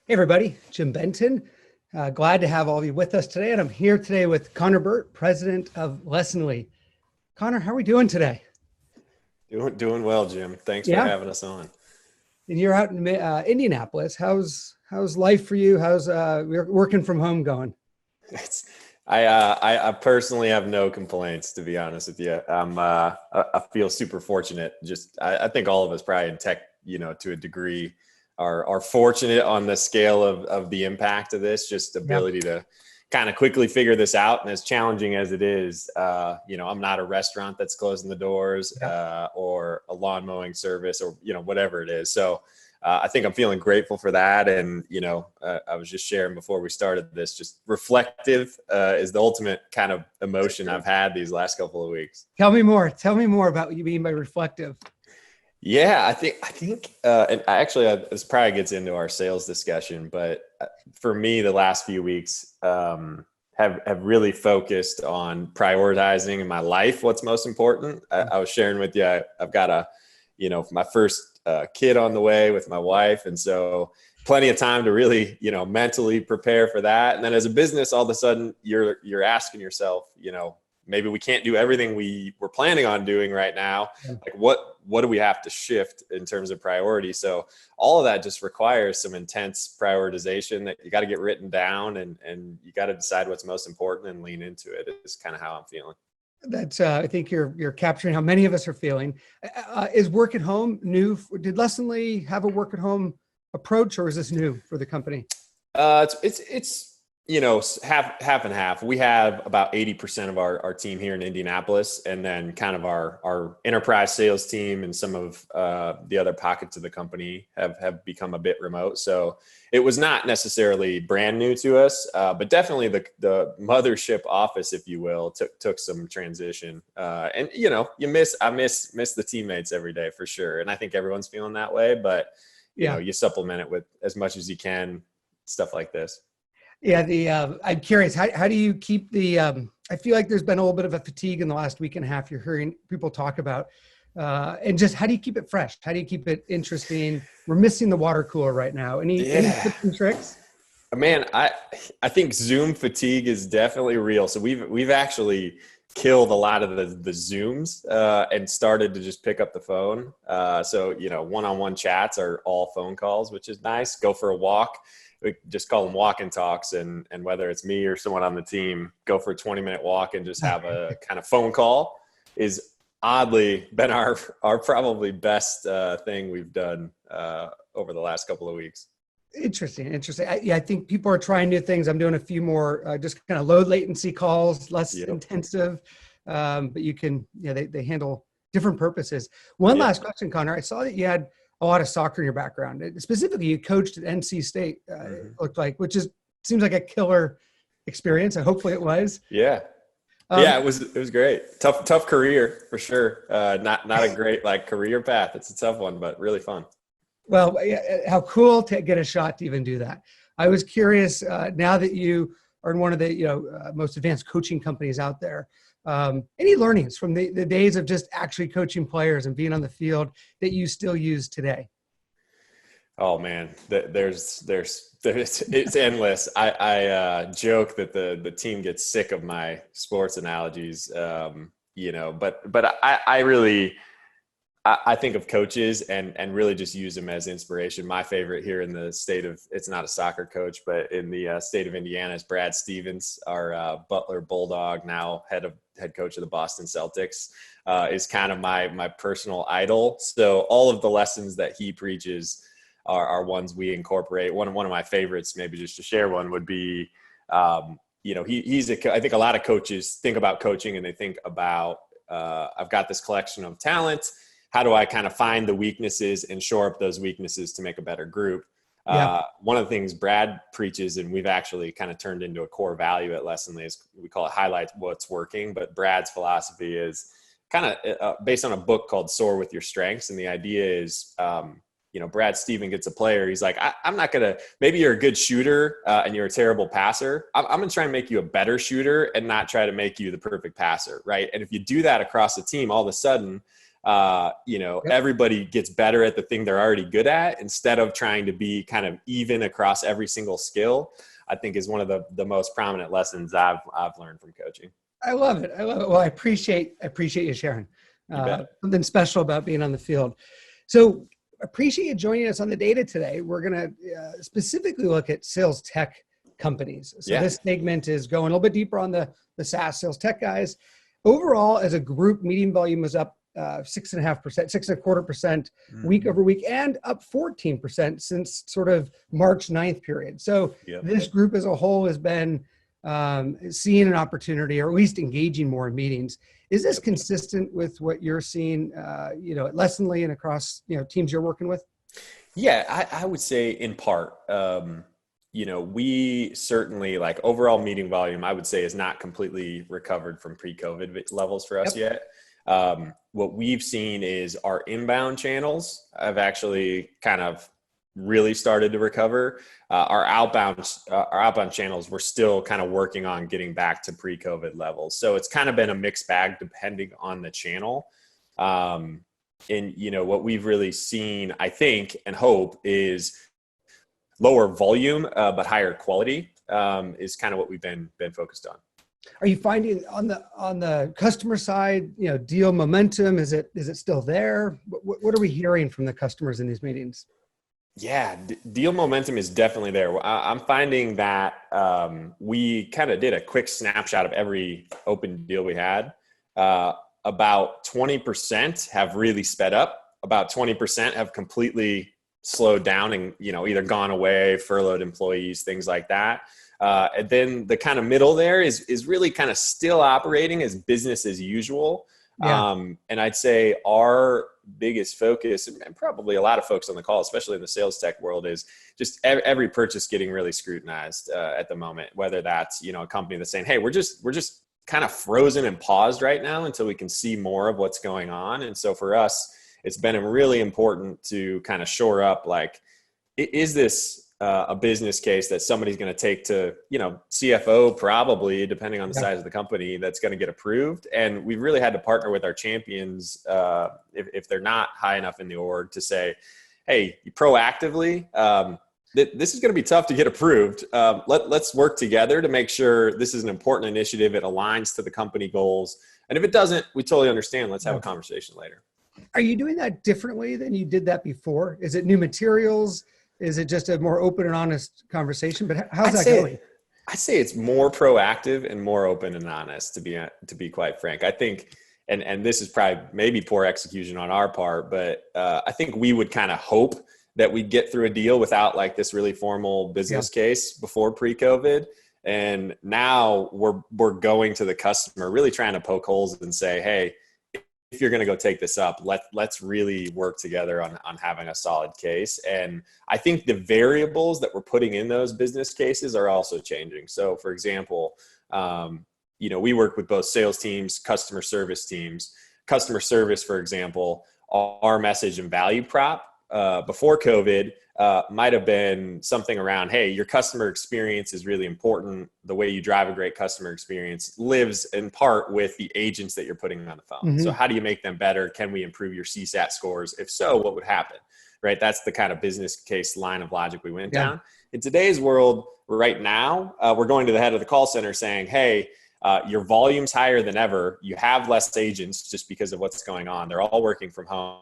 Hey everybody, Jim Benton. Glad to have all of you with us today. And I'm here today with Conner Burt, president of Lessonly. Conner, how are we doing today? Doing well, Jim. Thanks for Yeah. having us on. And you're out in Indianapolis. How's life for you? How's working from home going? I personally have no complaints, to be honest with you. I feel super fortunate. I think all of us probably in tech, to a degree, are fortunate on the scale of the impact of this, just ability to kind of quickly figure this out. And as challenging as it is, I'm not a restaurant that's closing the doors or a lawn mowing service or, whatever it is. So I think I'm feeling grateful for that. And, I was just sharing before we started this, just reflective is the ultimate kind of emotion I've had these last couple of weeks. Tell me more about what you mean by reflective. Yeah, I think, and this probably gets into our sales discussion, but for me, the last few weeks have really focused on prioritizing in my life what's most important. I was sharing with you, I've got my first kid on the way with my wife, and so plenty of time to really, mentally prepare for that. And then as a business, all of a sudden, you're asking yourself, maybe we can't do everything we were planning on doing right now. Like what do we have to shift in terms of priority? So all of that just requires some intense prioritization that you got to get written down and you got to decide what's most important and lean into it. It's kind of how I'm feeling. That's I think you're capturing how many of us are feeling. Is work at home new? Did Lessonly have a work at home approach, or is this new for the company? It's half and half. We have about 80% of our team here in Indianapolis, and then kind of our enterprise sales team and some of the other pockets of the company have become a bit remote. So it was not necessarily brand new to us, but definitely the mothership office, if you will, took some transition. And I miss the teammates every day for sure. And I think everyone's feeling that way, but you supplement it with as much as you can, stuff like this. Yeah, I'm curious, how do you keep I feel like there's been a little bit of a fatigue in the last week and a half you're hearing people talk about, and just how do you keep it fresh? How do you keep it interesting? We're missing the water cooler right now. Any tips and tricks? Man, I think Zoom fatigue is definitely real. So we've actually killed a lot of the Zooms and started to just pick up the phone. So, one-on-one chats are all phone calls, which is nice. Go for a walk. We just call them walk and talks, and whether it's me or someone on the team, go for a 20-minute walk and just have a kind of phone call is oddly been our probably best thing we've done over the last couple of weeks. Interesting. I think people are trying new things. I'm doing a few more just kind of low latency calls, less intensive, but you can, they handle different purposes. One last question, Conner. I saw that you had a lot of soccer in your background. Specifically, you coached at NC State, it looked like, which seems like a killer experience. Hopefully it was. Yeah. It was great. Tough career for sure. Not a great career path. It's a tough one, but really fun. Well, how cool to get a shot to even do that. I was curious, now that you are in one of the most advanced coaching companies out there, any learnings from the days of just actually coaching players and being on the field that you still use today? Oh man, it's endless. I joke that the team gets sick of my sports analogies, but I think of coaches and really just use them as inspiration. My favorite here in the state of, it's not a soccer coach, but in the state of Indiana is Brad Stevens, our Butler Bulldog, now head coach of the Boston Celtics, is kind of my personal idol. So all of the lessons that he preaches are ones we incorporate. One of my favorites, maybe just to share one, would be, I think a lot of coaches think about coaching and they think about, I've got this collection of talent. How do I kind of find the weaknesses and shore up those weaknesses to make a better group? One of the things Brad preaches, and we've actually kind of turned into a core value at Lessonly, is we call it highlight what's working. But Brad's philosophy is kind of based on a book called Soar with Your Strengths. And the idea is, Brad Stevens gets a player. He's like, I'm not going to, maybe you're a good shooter and you're a terrible passer. I'm going to try and make you a better shooter and not try to make you the perfect passer. Right. And if you do that across the team, all of a sudden, everybody gets better at the thing they're already good at instead of trying to be kind of even across every single skill, I think is one of the most prominent lessons I've learned from coaching. I love it. Well, I appreciate you sharing. You bet. Something special about being on the field. So appreciate you joining us on the data today. We're going to specifically look at sales tech companies. So this segment is going a little bit deeper on the SaaS sales tech guys. Overall, as a group, meeting volume was up 6.5%, 6.25% week over week, and up 14% since sort of March 9th period. So this group as a whole has been seeing an opportunity, or at least engaging more in meetings. Is this consistent with what you're seeing, at Lessonly and across, teams you're working with? Yeah, I would say in part. We certainly, like, overall meeting volume, I would say, is not completely recovered from pre-COVID levels for us yet. What we've seen is our inbound channels have actually kind of really started to recover. Our outbound channels, we're still kind of working on getting back to pre-COVID levels. So it's kind of been a mixed bag depending on the channel. And what we've really seen, I think, and hope, is lower volume, but higher quality, is kind of what we've been focused on. Are you finding on the customer side, deal momentum? Is it still there? What are we hearing from the customers in these meetings? Yeah, deal momentum is definitely there. I'm finding that we kind of did a quick snapshot of every open deal we had. About 20% have really sped up. About 20% have completely slowed down and, either gone away, furloughed employees, things like that. And then the kind of middle there is really kind of still operating as business as usual. And I'd say our biggest focus, and probably a lot of folks on the call, especially in the sales tech world, is just every purchase getting really scrutinized at the moment, whether that's, a company that's saying, hey, we're just kind of frozen and paused right now until we can see more of what's going on. And so for us, it's been really important to kind of shore up, like, is this a business case that somebody's going to take to, CFO, probably, depending on the size of the company, that's going to get approved. And we've really had to partner with our champions, if they're not high enough in the org, to say, hey, proactively, this is going to be tough to get approved. Let's work together to make sure this is an important initiative. It aligns to the company goals. And if it doesn't, we totally understand. Let's have a conversation later. Are you doing that differently than you did that before? Is it new materials? Is it just a more open and honest conversation? But how's that going? I'd say it's more proactive and more open and honest, to be quite frank. I think, and this is probably maybe poor execution on our part, but I think we would kind of hope that we'd get through a deal without, like, this really formal business case before pre-COVID. And now we're going to the customer, really trying to poke holes and say, hey, if you're going to go take this up, let's really work together on having a solid case. And I think the variables that we're putting in those business cases are also changing. So, for example, we work with both sales teams, customer service teams. Customer service, for example, our message and value prop before COVID might have been something around, hey, your customer experience is really important. The way you drive a great customer experience lives in part with the agents that you're putting on the phone. Mm-hmm. So how do you make them better? Can we improve your CSAT scores? If so, what would happen? Right? That's the kind of business case line of logic we went down. In today's world, right now, we're going to the head of the call center saying, hey, your volume's higher than ever. You have less agents just because of what's going on. They're all working from home.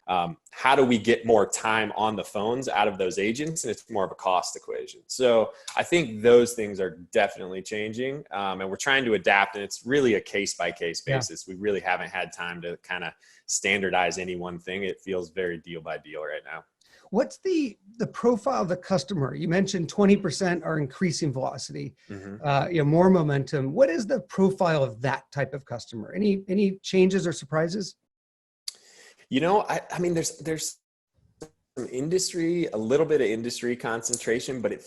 How do we get more time on the phones out of those agents? And it's more of a cost equation. So I think those things are definitely changing, and we're trying to adapt, and it's really a case-by-case basis. We really haven't had time to kind of standardize any one thing. It feels very deal by deal right now. What's the profile of the customer? You mentioned 20% are increasing velocity, more momentum. What is the profile of that type of customer? Any changes or surprises? I mean, there's some industry, a little bit of industry concentration, but it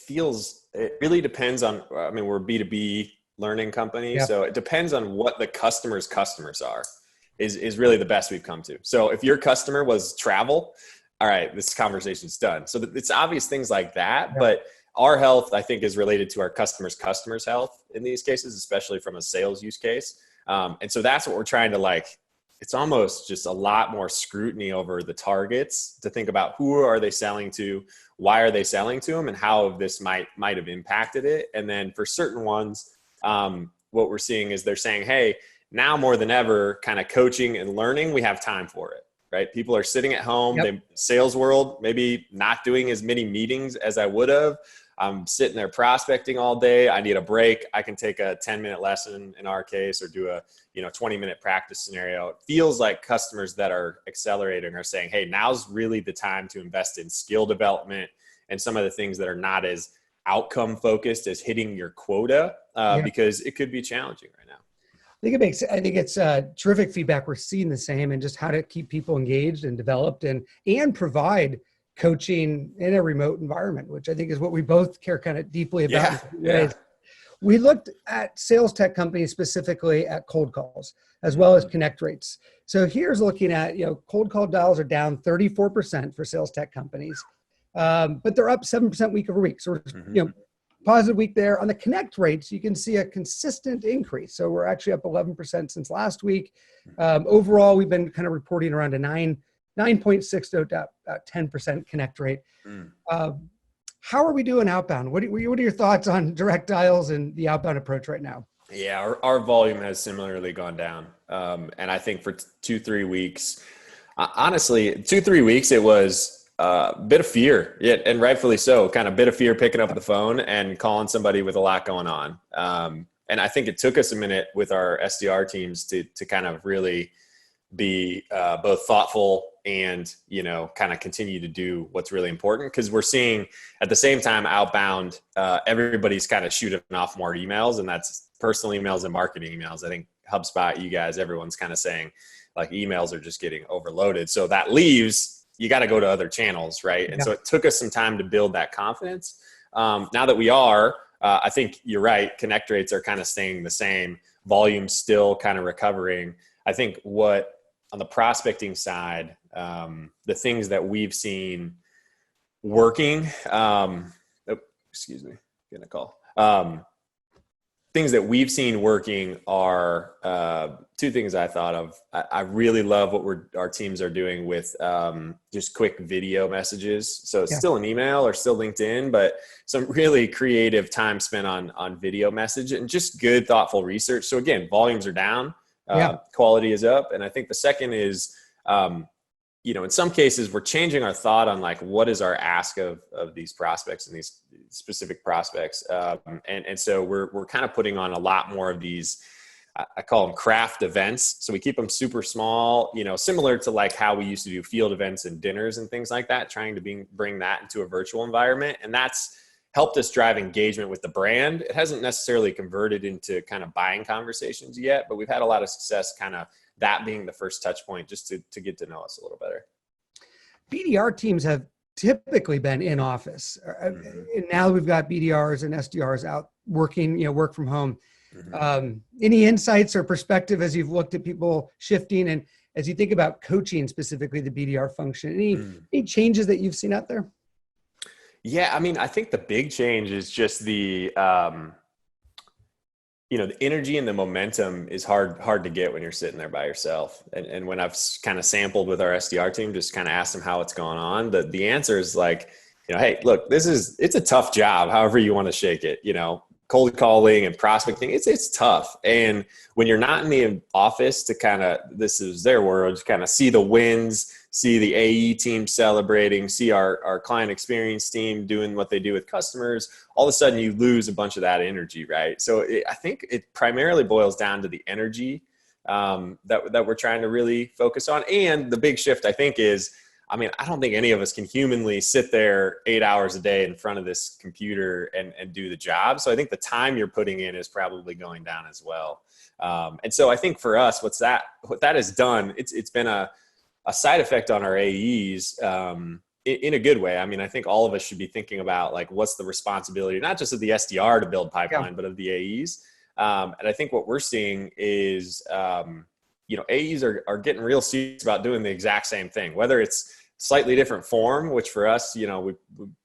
really depends on, we're a B2B learning company. So it depends on what the customer's customers are, is really the best we've come to. So if your customer was travel, all right, this conversation's done. So it's obvious things like that, but our health, I think, is related to our customers' health in these cases, especially from a sales use case. And so that's what we're trying to it's almost just a lot more scrutiny over the targets to think about who are they selling to, why are they selling to them, and how this might have impacted it. And then for certain ones, what we're seeing is they're saying, hey, now more than ever, kind of coaching and learning, we have time for it, right? People are sitting at home. Yep. The sales world, maybe not doing as many meetings as I would have. I'm sitting there prospecting all day. I need a break. I can take a 10-minute lesson in our case, or do a 20-minute practice scenario. It feels like customers that are accelerating are saying, hey, now's really the time to invest in skill development and some of the things that are not as outcome focused as hitting your quota, because it could be challenging right now. I think it's terrific feedback. We're seeing the same, and just how to keep people engaged and developed and provide coaching in a remote environment, which I think is what we both care kind of deeply about. Yeah. We looked at sales tech companies, specifically at cold calls, as well as connect rates. So here's looking at, cold call dials are down 34% for sales tech companies, but they're up 7% week over week. So we're, positive week there. On the connect rates, you can see a consistent increase. So we're actually up 11% since last week. Overall, we've been kind of reporting around a 9.6 to about 10% connect rate. How are we doing outbound? What are your thoughts on direct dials and the outbound approach right now? Yeah, our volume has similarly gone down. And I think for 2-3 weeks, honestly, 2-3 weeks, it was a bit of fear, and rightfully so, kind of bit of fear picking up the phone and calling somebody with a lot going on. And I think it took us a minute with our SDR teams to kind of really be both thoughtful and, kind of continue to do what's really important. Because we're seeing at the same time outbound, everybody's kind of shooting off more emails, and that's personal emails and marketing emails. I think HubSpot, you guys, everyone's kind of saying like emails are just getting overloaded. So that leaves, you got to go to other channels, right? And so it took us some time to build that confidence. Now that we are, I think you're right. Connect rates are kind of staying the same. Volume still kind of recovering. I think on the prospecting side, the things that we've seen working, getting a call. Things that we've seen working are two things I thought of. I really love what our teams are doing with just quick video messages. So it's still an email or still LinkedIn, but some really creative time spent on video message and just good, thoughtful research. So again, volumes are down, quality is up. And I think the second is, in some cases we're changing our thought on like, what is our ask of these prospects and these specific prospects. And so we're kind of putting on a lot more of these, I call them craft events. So we keep them super small, similar to like how we used to do field events and dinners and things like that, trying to bring that into a virtual environment. And that's helped us drive engagement with the brand. It hasn't necessarily converted into kind of buying conversations yet, but we've had a lot of success kind of that being the first touch point just to get to know us a little better. BDR teams have typically been in office. And now we've got BDRs and SDRs out working, work from home. Any insights or perspective as you've looked at people shifting and as you think about coaching specifically the BDR function, any changes that you've seen out there? Yeah. I mean, I think the big change is just the energy and the momentum is hard to get when you're sitting there by yourself. And when I've kind of sampled with our SDR team, just kind of asked them how it's going on, the answer is like, hey, look, it's a tough job, however you want to shake it, cold calling and prospecting, it's tough. And when you're not in the office to kind of, this is their words, kind of see the wins, see the AE team celebrating, see our client experience team doing what they do with customers, all of a sudden you lose a bunch of that energy, right? So I think it primarily boils down to the energy that we're trying to really focus on. And the big shift, I think, is, I don't think any of us can humanly sit there 8 hours a day in front of this computer and do the job. So I think the time you're putting in is probably going down as well. And so I think for us, what that has done, it's been a side effect on our AEs in a good way. I think all of us should be thinking about like, what's the responsibility, not just of the SDR to build pipeline, but of the AEs. And I think what we're seeing is, AEs are getting real serious about doing the exact same thing, whether it's slightly different form, which for us, we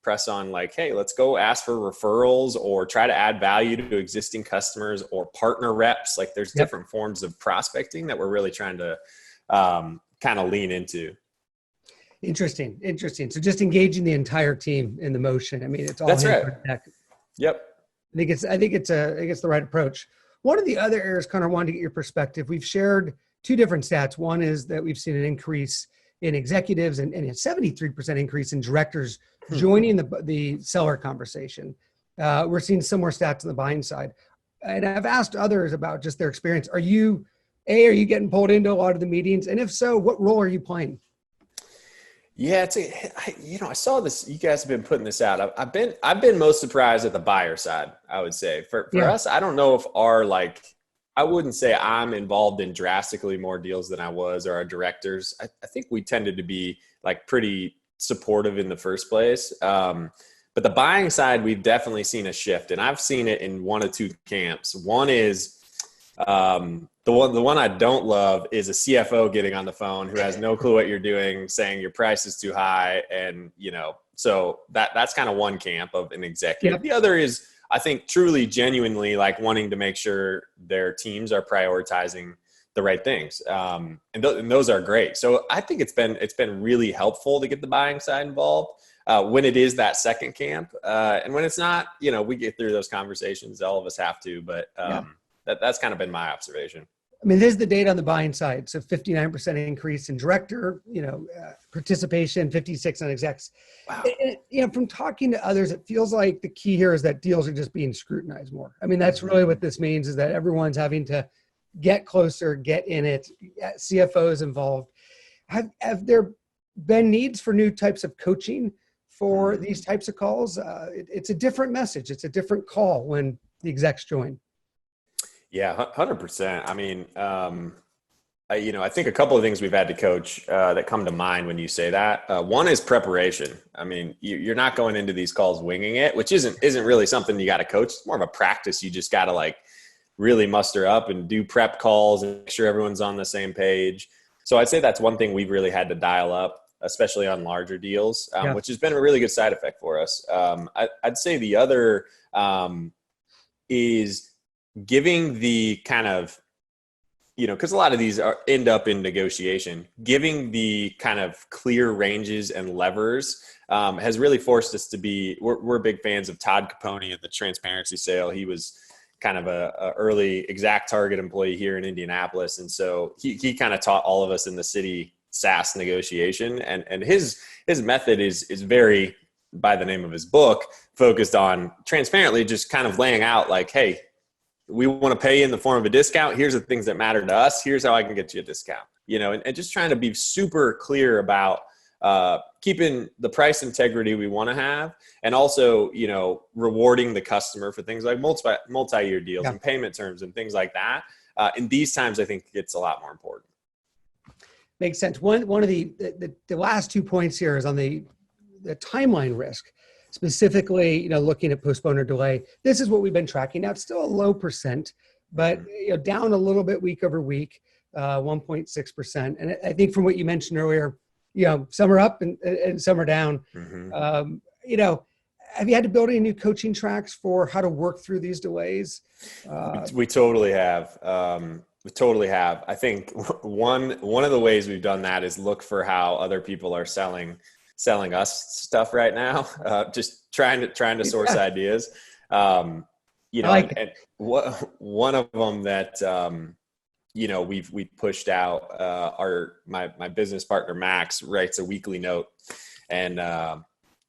press on like, hey, let's go ask for referrals or try to add value to existing customers or partner reps. Like there's different forms of prospecting that we're really trying to kind of lean into. Interesting. So just engaging the entire team in the motion. I mean, it's all That's hands right. on deck. Yep. I think it's the right approach. One of the other areas, Conner, I wanted to get your perspective. We've shared two different stats. One is that we've seen an increase in executives and a 73% increase in directors joining the seller conversation. We're seeing similar stats on the buying side. And I've asked others about just their experience. Are you getting pulled into a lot of the meetings? And if so, what role are you playing? Yeah, I saw this. You guys have been putting this out. I've been most surprised at the buyer side. I would say for us, I don't know if I wouldn't say I'm involved in drastically more deals than I was, or our directors. I think we tended to be like pretty supportive in the first place. But the buying side, we've definitely seen a shift, and I've seen it in one of two camps. One is the one I don't love is a CFO getting on the phone who has no clue what you're doing, saying your price is too high. And, so that's kind of one camp of an executive. Yep. The other is, I think, truly, genuinely like wanting to make sure their teams are prioritizing the right things. And those are great. So I think it's been really helpful to get the buying side involved when it is that second camp. And when it's not, we get through those conversations. All of us have to, but that's kind of been my observation. I mean, there's the data on the buying side. So 59% increase in director, participation, 56 on execs. Wow. And, from talking to others, it feels like the key here is that deals are just being scrutinized more. I mean, that's really what this means, is that everyone's having to get closer, get in it, CFOs involved. Have there been needs for new types of coaching for these types of calls? It's a different message. It's a different call when the execs join. Yeah, 100%. I mean, I think a couple of things we've had to coach that come to mind when you say that. One is preparation. I mean, you're not going into these calls winging it, which isn't really something you got to coach. It's more of a practice. You just got to really muster up and do prep calls and make sure everyone's on the same page. So I'd say that's one thing we've really had to dial up, especially on larger deals, which has been a really good side effect for us. I'd say the other is giving the kind of, because a lot of these end up in negotiation, giving the kind of clear ranges and levers has really forced us to be, we're big fans of Todd Capone at the transparency sale. He was kind of a early exact target employee here in Indianapolis. And so he kind of taught all of us in the city SaaS negotiation, and his method is very, by the name of his book, focused on transparently just kind of laying out like, hey, we want to pay in the form of a discount. Here's the things that matter to us. Here's how I can get you a discount, and just trying to be super clear about keeping the price integrity we want to have, and also, rewarding the customer for things like multi-year deals and payment terms and things like that. In these times, I think it's a lot more important. Makes sense. One of the last 2 points here is on the timeline risk. Specifically, looking at postpone or delay. This is what we've been tracking. Now, it's still a low percent, but down a little bit week over week, 1.6%. And I think from what you mentioned earlier, some are up and some are down. Have you had to build any new coaching tracks for how to work through these delays? We totally have. I think one of the ways we've done that is look for how other people are selling us stuff right now. Just trying to source ideas. And one of them that we've pushed out. My business partner Max writes a weekly note, and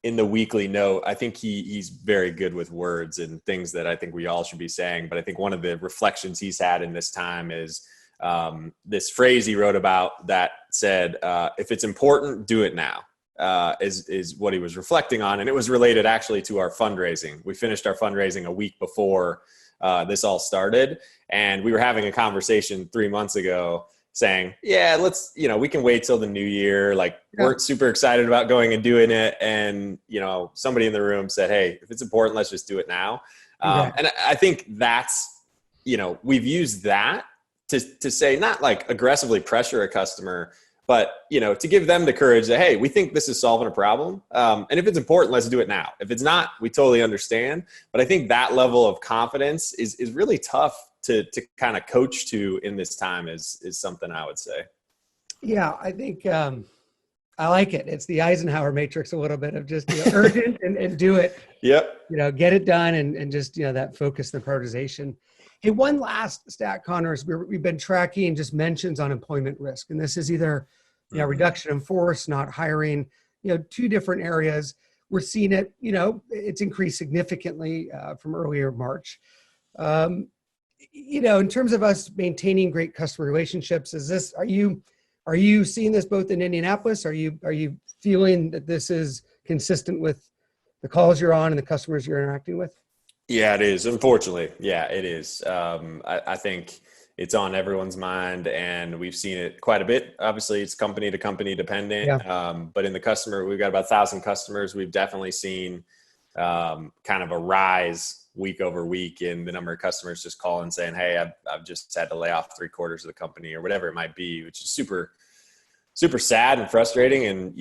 in the weekly note, I think he's very good with words and things that I think we all should be saying. But I think one of the reflections he's had in this time is this phrase he wrote about that said, "If it's important, do it now." Is what he was reflecting on. And it was related actually to our fundraising. We finished our fundraising a week before this all started. And we were having a conversation 3 months ago saying, let's, we can wait till the new year. We're super excited about going and doing it. And, somebody in the room said, hey, if it's important, let's just do it now. And I think that's, we've used that to say, not aggressively pressure a customer, but, to give them the courage that, hey, we think this is solving a problem. And if it's important, let's do it now. If it's not, we totally understand. But I think that level of confidence is really tough to kind of coach to in this time is something I would say. Yeah, I think I like it. It's the Eisenhower matrix a little bit of just urgent and do it. Yep. Get it done and just that focus, the prioritization. Hey, one last stat, Connor, is we've been tracking just mentions on employment risk, and this is either reduction in force, not hiring. Two different areas. We're seeing it. It's increased significantly from earlier March. In terms of us maintaining great customer relationships, are you seeing this both in Indianapolis? Are you feeling that this is consistent with the calls you're on and the customers you're interacting with? Yeah, it is. Unfortunately, yeah, it is. I think it's on everyone's mind, and we've seen it quite a bit. Obviously, it's company to company dependent. Yeah. But in the customer, we've got about 1,000 customers. We've definitely seen kind of a rise week over week in the number of customers just calling saying, "Hey, I've just had to lay off 3/4 of the company," or whatever it might be, which is super, super sad and frustrating. And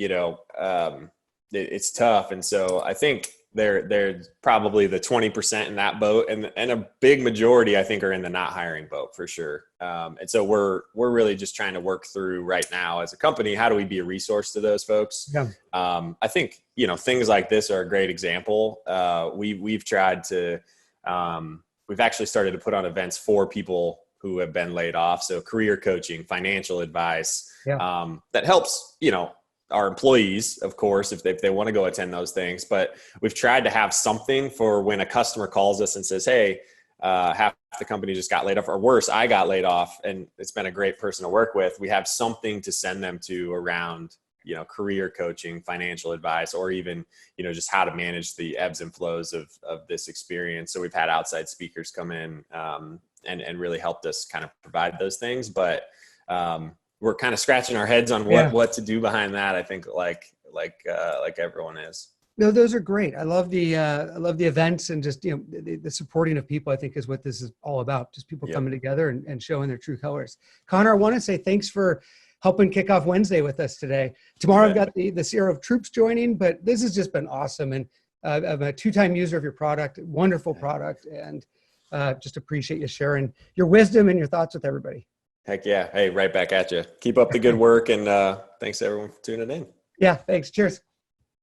it's tough. And so I think they're probably the 20% in that boat, and a big majority I think are in the not hiring boat for sure. And so we're really just trying to work through right now as a company, how do we be a resource to those folks? Yeah. I think things like this are a great example. We've tried to we've actually started to put on events for people who have been laid off, so career coaching, financial advice. Yeah. That helps our employees, of course, if they want to go attend those things. But we've tried to have something for when a customer calls us and says, "Hey, half the company just got laid off," or worse, I got laid off and it's been a great person to work with. We have something to send them to around, career coaching, financial advice, or even, just how to manage the ebbs and flows of this experience. So we've had outside speakers come in and really helped us kind of provide those things. But we're kind of scratching our heads on what to do behind that. I think like everyone is. No, those are great. I love the events and just, the supporting of people, I think is what this is all about. Just people coming together and showing their true colors. Connor, I want to say thanks for helping kick off Wednesday with us today. Tomorrow I've got the Sierra of Troops joining, but this has just been awesome. And I'm a 2-time user of your product, wonderful product. And just appreciate you sharing your wisdom and your thoughts with everybody. Heck yeah. Hey, right back at you. Keep up the good work. And thanks everyone for tuning in. Yeah. Thanks. Cheers.